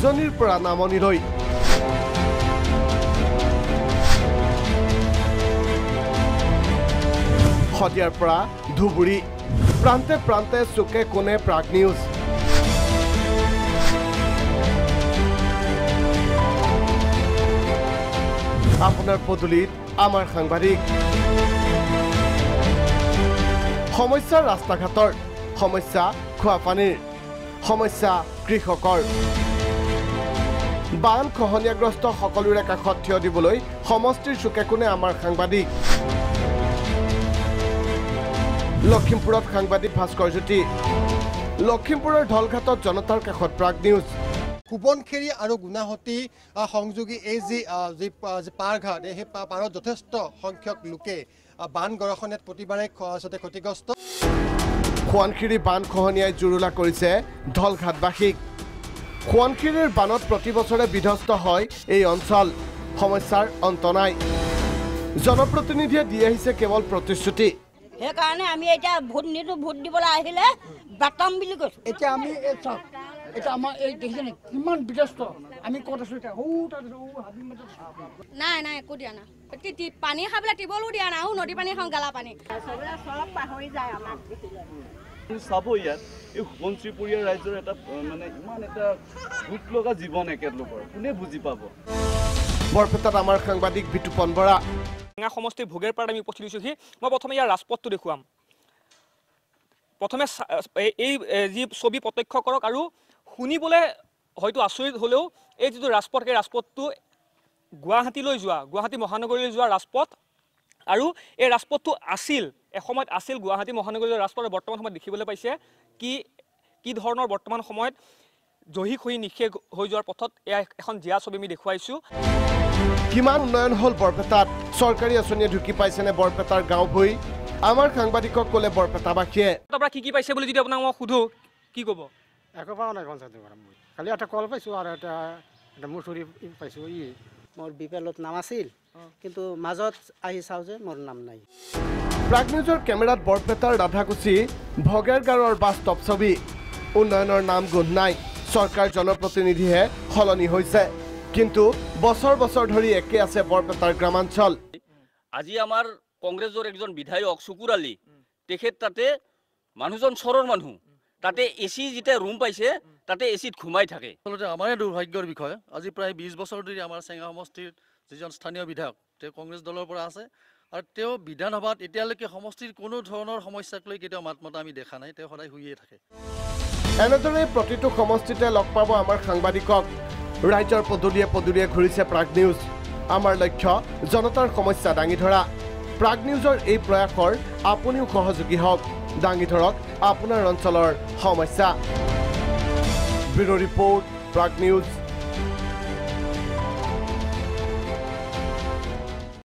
উজনিৰ পৰা নামনিলৈ শদিয়াৰ পৰা ধুবুৰী প্ৰান্তে প্ৰান্তে চুকে কোণে প্ৰাগ নিউজ আপোনাৰ পদূলিত আমাৰ সাংবাদিক সমস্যা ৰাস্তাঘাটৰ সমস্যা খোৱা পানীৰ সমস্যা কৃষকৰ বান খহনীয়াগ্ৰস্ত সকলোৰে কাষত থিয় দিবলৈ সমষ্টিৰ চুকে কোণে আমাৰ সাংবাদিক লখিমপুৰত সাংবাদিক ভাস্কৰ জ্যোতি লখিমপুৰৰ ঢলঘাটত জনতাৰ কাষত প্ৰাগ নিউজ সোবনখেৰী আৰু গুণাহতী সংযোগী এই যি পাৰঘাট সেই পাৰত যথেষ্ট সংখ্যক লোকে বান গৰাখহনীয়াত প্ৰতিবাৰে ক্ষতিগ্ৰস্ত সোৱণশিৰি বান খহনীয়াই জুৰুলা কৰিছে ঢলঘাটবাসীক সোৱণশিৰিৰ বানত প্ৰতি বছৰে বিধ্বস্ত হয় এই অঞ্চল সমস্যাৰ অন্ত নাই জনপ্ৰতিনিধিয়ে দি আহিছে কেৱল প্ৰতিশ্ৰুতি সেইকাৰণে আমি এতিয়া ভোট নিদিওঁ ভোট দিবলৈ আহিলে বাটাম বুলি কৈছোঁ এতিয়া আমি এটা আমাৰ এই দেখিছেনে কিমান বিধ্বস্ত আমি ক'ত আছোঁ এতিয়া নাই একো দিয়া নাই পানী খাবলৈ টিবলো দিয়া নাই নদী পানী খাওঁ গেলা পানী চব পাহৰি যায় আমাক চাব ইয়াত এই সোৱণশিৰিপুৰীয়া ৰাইজৰ এটা মানে ইমান এটা দুখ লগা জীৱন একেলোকৰ কোনে বুজি পাব বৰপেটাত আমাৰ সাংবাদিক বিতুপন বৰা সমষ্টিৰ ভোগেৰপাৰাত আমি উপস্থিত হৈছোহি মই প্ৰথমে ইয়াৰ ৰাজপথটো দেখুৱাম প্ৰথমে এই যি ছবি প্ৰত্যক্ষ কৰক আৰু শুনিবলৈ হয়তো আচৰিত হ'লেও এই যিটো ৰাজপথ এই ৰাজপথটো গুৱাহাটীলৈ যোৱা গুৱাহাটী মহানগৰীলৈ যোৱা ৰাজপথ আৰু এই ৰাজপথটো আছিল এসময়ত আছিল গুৱাহাটী মহানগৰীলৈ ৰাজপথ বৰ্তমান সময়ত দেখিবলৈ পাইছে কি ধৰণৰ বৰ্তমান সময়ত জহি খহি নিশেষ হৈ যোৱাৰ পথত এয়া এখন জীয়া ছবি আমি দেখুৱাইছোঁ কিমান উন্নয়ন হ'ল বৰপেটাত চৰকাৰী আঁচনিয়ে ঢুকি পাইছেনে বৰপেটাৰ গাঁও ভূঁই আমাৰ সাংবাদিকক ক'লে বৰপেটাবাসীয়ে তাৰপৰা কি পাইছে বুলি যদি আপোনাক মই সোধোঁ কি ক'ব একো পোৱা নাই খালি এটা কল পাইছোঁ আৰু এটা মুচুৰি পাইছোঁ মোৰ বিপিএলত নাম আছিল কিন্তু মাজত আহি চাওঁ যে মোৰ নাম নাই প্ৰাগ নিউজৰ কেমেৰাত বৰপেটাৰ ৰাধাকুচি ভগেৰগাঁৱৰ বাস্তৱ ছবি উন্নয়নৰ নাম গুণ নাই চৰকাৰ জনপ্ৰতিনিধিহে সলনি হৈছে কিন্তু বছৰ বছৰ ধৰি একে আছে বৰপেটাৰ গ্ৰামাঞ্চল আজি আমাৰ কংগ্ৰেছৰ একজন বিধায়ক শুকুৰ আলী তেখেত তাতে মানুহজন চৰৰ মানুহ তাতে এচি যেতিয়া ৰুম পাইছে তাতে এচিত ঘুমাই থাকে আচলতে আমাৰে দুৰ্ভাগ্যৰ বিষয় আজি প্ৰায় 20 বছৰ ধৰি আমাৰ চেঙা সমষ্টিৰ যিজন স্থানীয় বিধায়ক তেওঁ কংগ্ৰেছ দলৰ পৰা আছে আৰু তেওঁ বিধানসভাত এতিয়ালৈকে সমষ্টিৰ কোনো ধৰণৰ সমস্যাক লৈ কেতিয়াও মাত মতা আমি দেখা নাই তেওঁ সদায় শুইয়ে থাকে এনেদৰে প্ৰতিটো সমষ্টিতে লগ পাব আমাৰ সাংবাদিকক ৰাজ্যৰ পদূলিয়ে ঘূৰিছে প্ৰাগ নিউজ আমাৰ লক্ষ্য জনতাৰ সমস্যা দাঙি ধৰা প্ৰাগ নিউজৰ এই প্ৰয়াসৰ আপুনিও সহযোগী হওক দাঙি ধৰক আপোনাৰ অঞ্চলৰ সমস্যা ব্যুৰ' ৰিপৰ্ট প্ৰাগ নিউজ